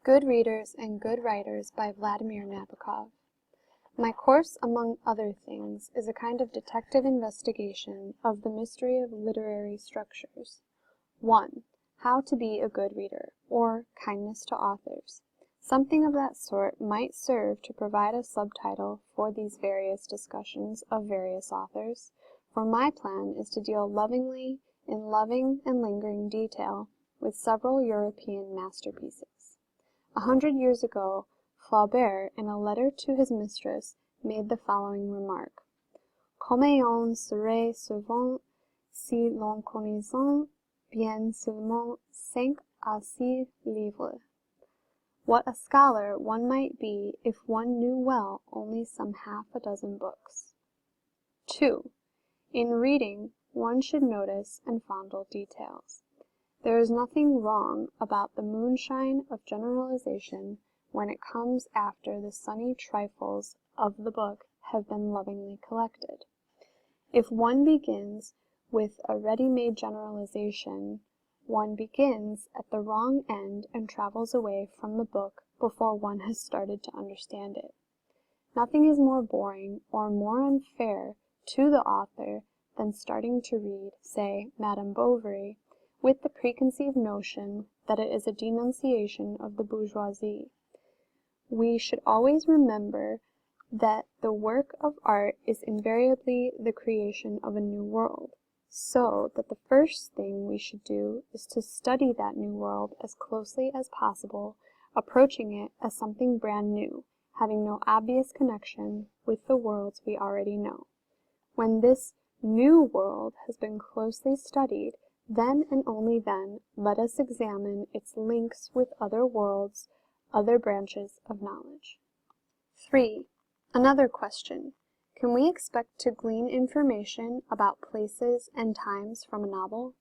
Good Readers and Good Writers by Vladimir Nabokov. My course, among other things, is a kind of detective investigation of the mystery of literary structures. 1. How to be a good reader, or kindness to authors. Something of that sort might serve to provide a subtitle for these various discussions of various authors, for my plan is to deal lovingly, in loving and lingering detail, with several European masterpieces. 100 years ago, Flaubert, in a letter to his mistress, made the following remark: Comme on serait servant si l'on connaissait bien seulement 5 à 6 livres. What a scholar one might be if one knew well only some half a dozen books. 2. In reading, one should notice and fondle details. There is nothing wrong about the moonshine of generalization when it comes after the sunny trifles of the book have been lovingly collected. If one begins with a ready-made generalization, one begins at the wrong end and travels away from the book before one has started to understand it. Nothing is more boring or more unfair to the author than starting to read, say, Madame Bovary, with the preconceived notion that it is a denunciation of the bourgeoisie. We should always remember that the work of art is invariably the creation of a new world, so that the first thing we should do is to study that new world as closely as possible, approaching it as something brand new, having no obvious connection with the worlds we already know. When this new world has been closely studied, then and only then let us examine its links with other worlds, other branches of knowledge. 3. Another question. Can we expect to glean information about places and times from a novel?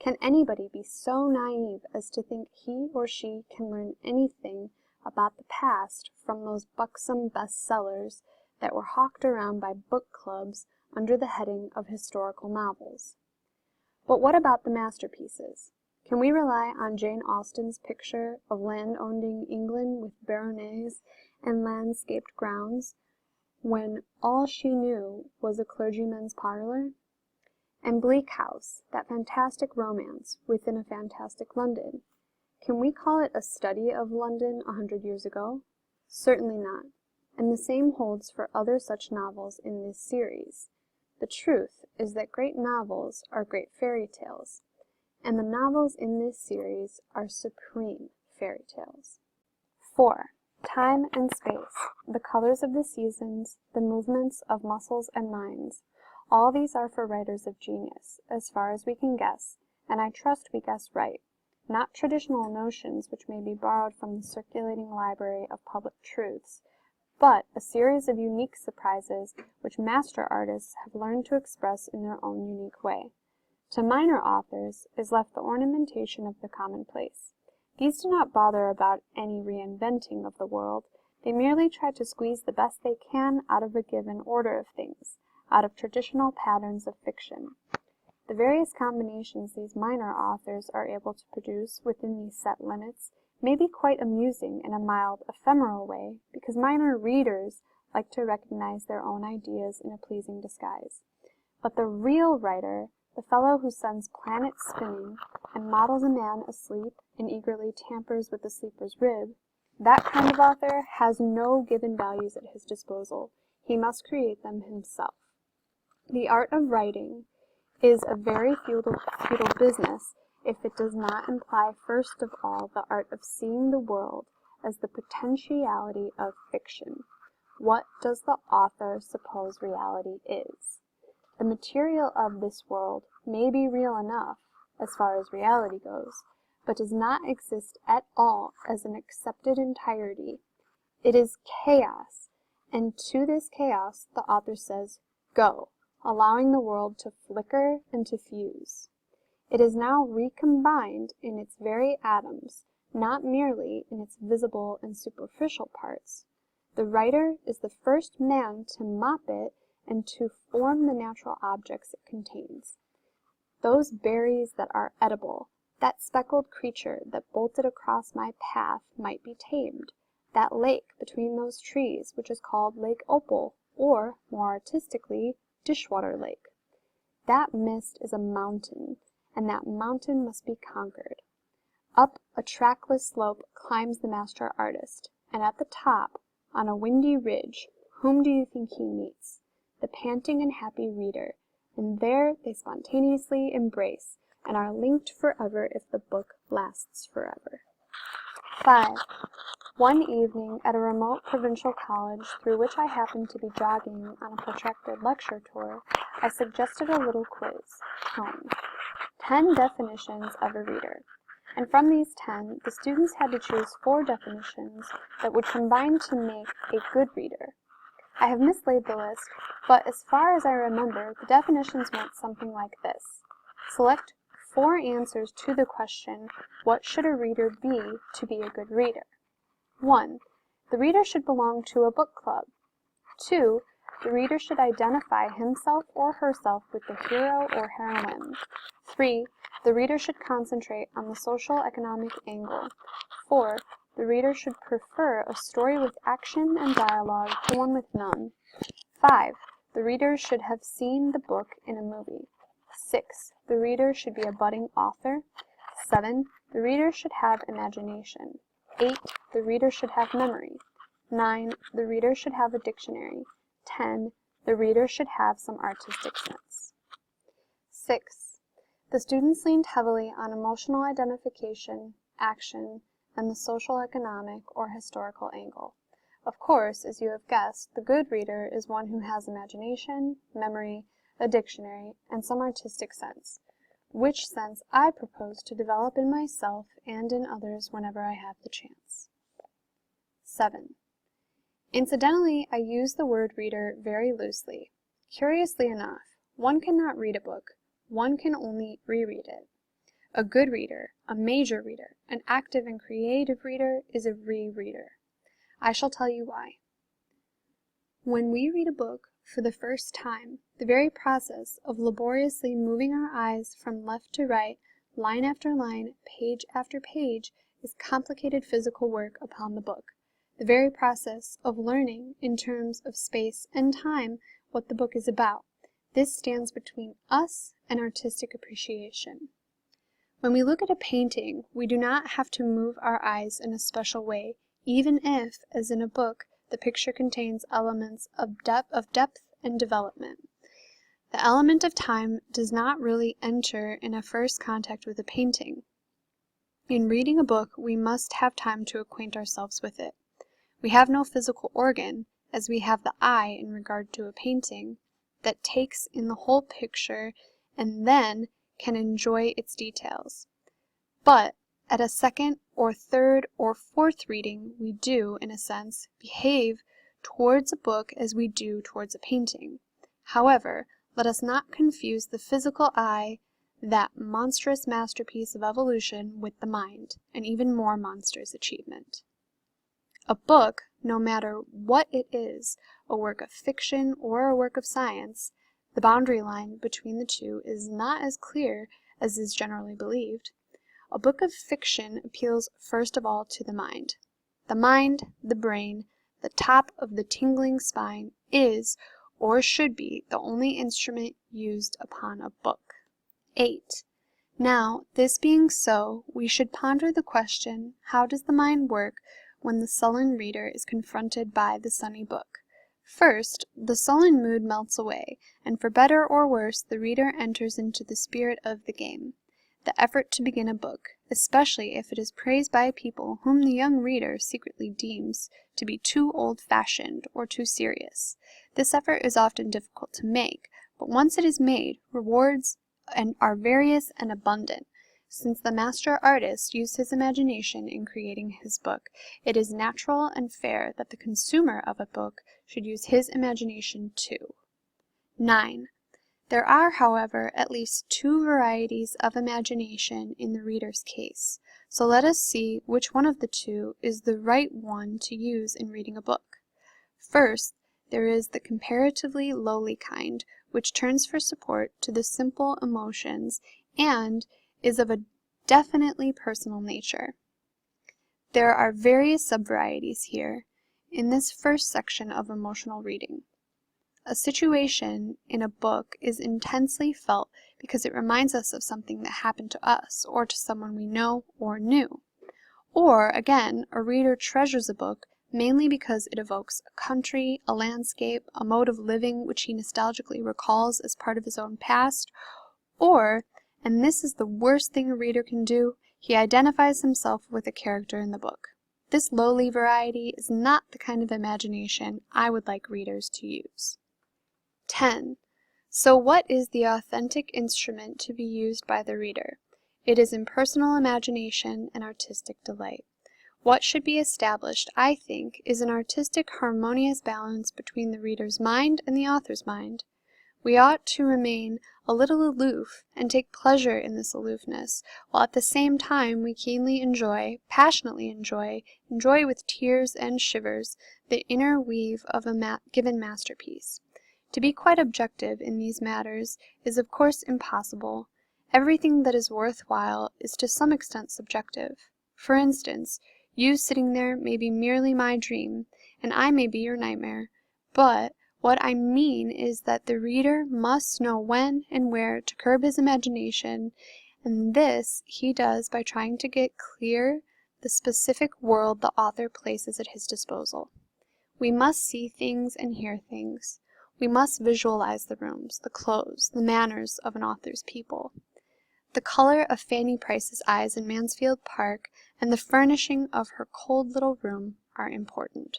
Can anybody be so naive as to think he or she can learn anything about the past from those buxom bestsellers that were hawked around by book clubs under the heading of historical novels? But what about the masterpieces? Can we rely on Jane Austen's picture of land-owning England with baronets and landscaped grounds, when all she knew was a clergyman's parlour? And Bleak House, that fantastic romance within a fantastic London, can we call it a study of London 100 years ago? Certainly not, and the same holds for other such novels in this series. The truth is that great novels are great fairy tales, and the novels in this series are supreme fairy tales. 4. Time and space, the colors of the seasons, the movements of muscles and minds, all these are for writers of genius, as far as we can guess, and I trust we guess right, not traditional notions which may be borrowed from the circulating library of public truths, but a series of unique surprises which master artists have learned to express in their own unique way. To minor authors is left the ornamentation of the commonplace. These do not bother about any reinventing of the world. They merely try to squeeze the best they can out of a given order of things, out of traditional patterns of fiction. The various combinations these minor authors are able to produce within these set limits may be quite amusing in a mild, ephemeral way, because minor readers like to recognize their own ideas in a pleasing disguise. But the real writer, the fellow who sends planets spinning, and models a man asleep, and eagerly tampers with the sleeper's rib, that kind of author has no given values at his disposal. He must create them himself. The art of writing is a very futile business if it does not imply first of all the art of seeing the world as the potentiality of fiction. What does the author suppose reality is? The material of this world may be real enough, as far as reality goes, but does not exist at all as an accepted entirety. It is chaos, and to this chaos the author says, "Go," allowing the world to flicker and to fuse. It is now recombined in its very atoms, not merely in its visible and superficial parts. The writer is the first man to mop it and to form the natural objects it contains. Those berries that are edible, That speckled creature that bolted across my path might be tamed. That lake between those trees, which is called Lake Opal, or, more artistically, Dishwater Lake. That mist is a mountain, and that mountain must be conquered. Up a trackless slope climbs the master artist, and at the top, on a windy ridge, whom do you think he meets? The panting and happy reader, and there they spontaneously embrace, and are linked forever if the book lasts forever. 5. One evening at a remote provincial college through which I happened to be jogging on a protracted lecture tour, I suggested a little quiz, home. 10 definitions of a reader. And from these 10, the students had to choose 4 definitions that would combine to make a good reader. I have mislaid the list, but as far as I remember, the definitions went something like this. Select 4 answers to the question, what should a reader be to be a good reader? 1. The reader should belong to a book club. 2. The reader should identify himself or herself with the hero or heroine. 3. The reader should concentrate on the social-economic angle. 4. The reader should prefer a story with action and dialogue to one with none. 5. The reader should have seen the book in a movie. 6. The reader should be a budding author. 7. The reader should have imagination. 8. The reader should have memory. 9. The reader should have a dictionary. 10. The reader should have some artistic sense. 6. The students leaned heavily on emotional identification, action, and the social, economic, or historical angle. Of course, as you have guessed, the good reader is one who has imagination, memory, a dictionary, and some artistic sense, which sense I propose to develop in myself and in others whenever I have the chance. 7. Incidentally, I use the word reader very loosely. Curiously enough, one cannot read a book, one can only reread it. A good reader, a major reader, an active and creative reader is a rereader. I shall tell you why. When we read a book for the first time, the very process of laboriously moving our eyes from left to right, line after line, page after page, is complicated physical work upon the book. The very process of learning, in terms of space and time, what the book is about. This stands between us and artistic appreciation. When we look at a painting, we do not have to move our eyes in a special way, even if, as in a book, the picture contains elements of depth and development. The element of time does not really enter in a first contact with a painting. In reading a book, we must have time to acquaint ourselves with it. We have no physical organ, as we have the eye in regard to a painting, that takes in the whole picture and then can enjoy its details. But at a second or third or fourth reading, we do, in a sense, behave towards a book as we do towards a painting. However, let us not confuse the physical eye, that monstrous masterpiece of evolution, with the mind, an even more monstrous achievement. A book, no matter what it is, a work of fiction or a work of science, the boundary line between the two is not as clear as is generally believed. A book of fiction appeals first of all to the mind. The mind, the brain, the top of the tingling spine, is, or should be, the only instrument used upon a book. 8. Now, this being so, we should ponder the question, how does the mind work when the sullen reader is confronted by the sunny book? First, the sullen mood melts away, and for better or worse, the reader enters into the spirit of the game. The effort to begin a book, especially if it is praised by people whom the young reader secretly deems to be too old-fashioned or too serious. This effort is often difficult to make, but once it is made, rewards are various and abundant. Since the master artist used his imagination in creating his book, it is natural and fair that the consumer of a book should use his imagination too. 9. There are, however, at least 2 varieties of imagination in the reader's case, so let us see which one of the 2 is the right one to use in reading a book. First, there is the comparatively lowly kind, which turns for support to the simple emotions and is of a definitely personal nature. There are various subvarieties here in this first section of emotional reading. A situation in a book is intensely felt because it reminds us of something that happened to us or to someone we know or knew. Or, again, a reader treasures a book mainly because it evokes a country, a landscape, a mode of living which he nostalgically recalls as part of his own past, or, and this is the worst thing a reader can do, he identifies himself with a character in the book. This lowly variety is not the kind of imagination I would like readers to use. 10. So what is the authentic instrument to be used by the reader? It is impersonal imagination and artistic delight. What should be established, I think, is an artistic harmonious balance between the reader's mind and the author's mind. We ought to remain a little aloof and take pleasure in this aloofness, while at the same time we keenly enjoy, passionately enjoy with tears and shivers, the inner weave of a given masterpiece. To be quite objective in these matters is of course impossible. Everything that is worthwhile is to some extent subjective. For instance, you sitting there may be merely my dream, and I may be your nightmare, but what I mean is that the reader must know when and where to curb his imagination, and this he does by trying to get clear the specific world the author places at his disposal. We must see things and hear things. We must visualize the rooms, the clothes, the manners of an author's people. The color of Fanny Price's eyes in Mansfield Park and the furnishing of her cold little room are important.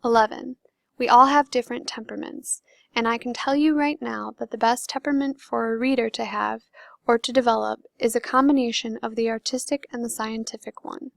11. We all have different temperaments, and I can tell you right now that the best temperament for a reader to have, or to develop, is a combination of the artistic and the scientific one.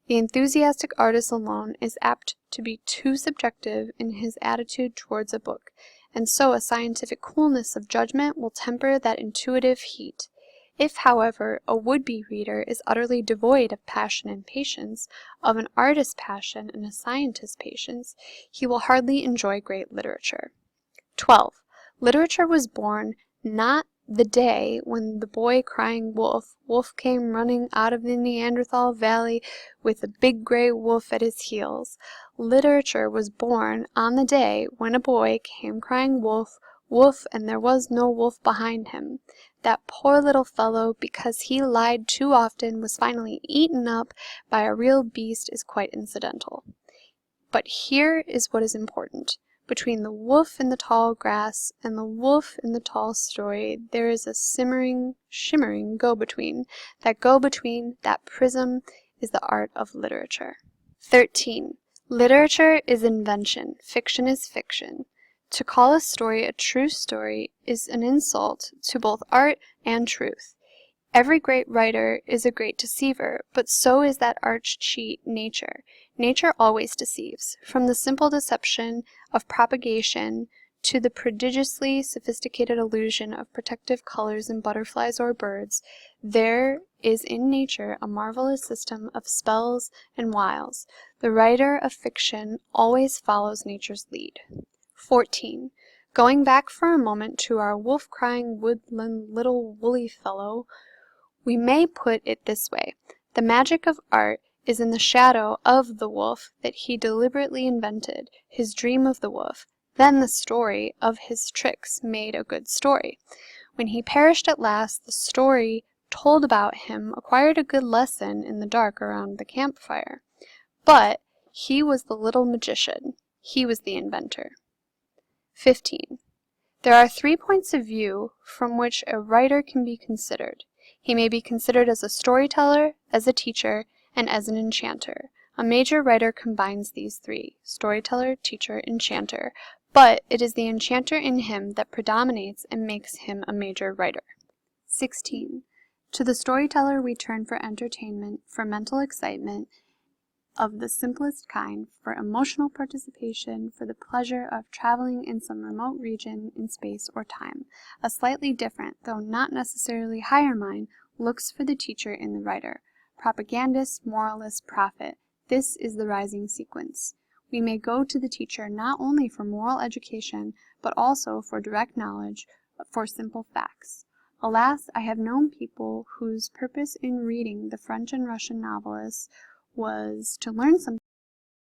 The enthusiastic artist alone is apt to be too subjective in his attitude towards a book, and so a scientific coolness of judgment will temper that intuitive heat. If, however, a would-be reader is utterly devoid of passion and patience, of an artist's passion and a scientist's patience, he will hardly enjoy great literature. 12. Literature was born not the day when the boy crying wolf, wolf came running out of the Neanderthal valley with a big gray wolf at his heels. Literature was born on the day when a boy came crying wolf, wolf, and there was no wolf behind him. That poor little fellow, because he lied too often, was finally eaten up by a real beast is quite incidental. But here is what is important. Between the wolf in the tall grass and the wolf in the tall story, there is a simmering, shimmering go-between. That go-between, that prism, is the art of literature. 13. Literature is invention. Fiction is fiction. To call a story a true story is an insult to both art and truth. Every great writer is a great deceiver, but so is that arch cheat, nature. Nature always deceives. From the simple deception of propagation to the prodigiously sophisticated illusion of protective colors in butterflies or birds, there is in nature a marvelous system of spells and wiles. The writer of fiction always follows nature's lead. 14. Going back for a moment to our wolf-crying woodland little woolly fellow, we may put it this way. The magic of art is in the shadow of the wolf that he deliberately invented, his dream of the wolf. Then the story of his tricks made a good story. When he perished at last, the story told about him acquired a good lesson in the dark around the campfire. But he was the little magician. He was the inventor. 15. There are 3 points of view from which a writer can be considered. He may be considered as a storyteller, as a teacher, and as an enchanter. A major writer combines these 3, storyteller, teacher, enchanter, but it is the enchanter in him that predominates and makes him a major writer. 16. To the storyteller we turn for entertainment, for mental excitement, of the simplest kind, for emotional participation, for the pleasure of traveling in some remote region in space or time. A slightly different, though not necessarily higher mind, looks for the teacher in the writer. Propagandist, moralist, prophet. This is the rising sequence. We may go to the teacher not only for moral education, but also for direct knowledge, for simple facts. Alas, I have known people whose purpose in reading the French and Russian novelists was to learn something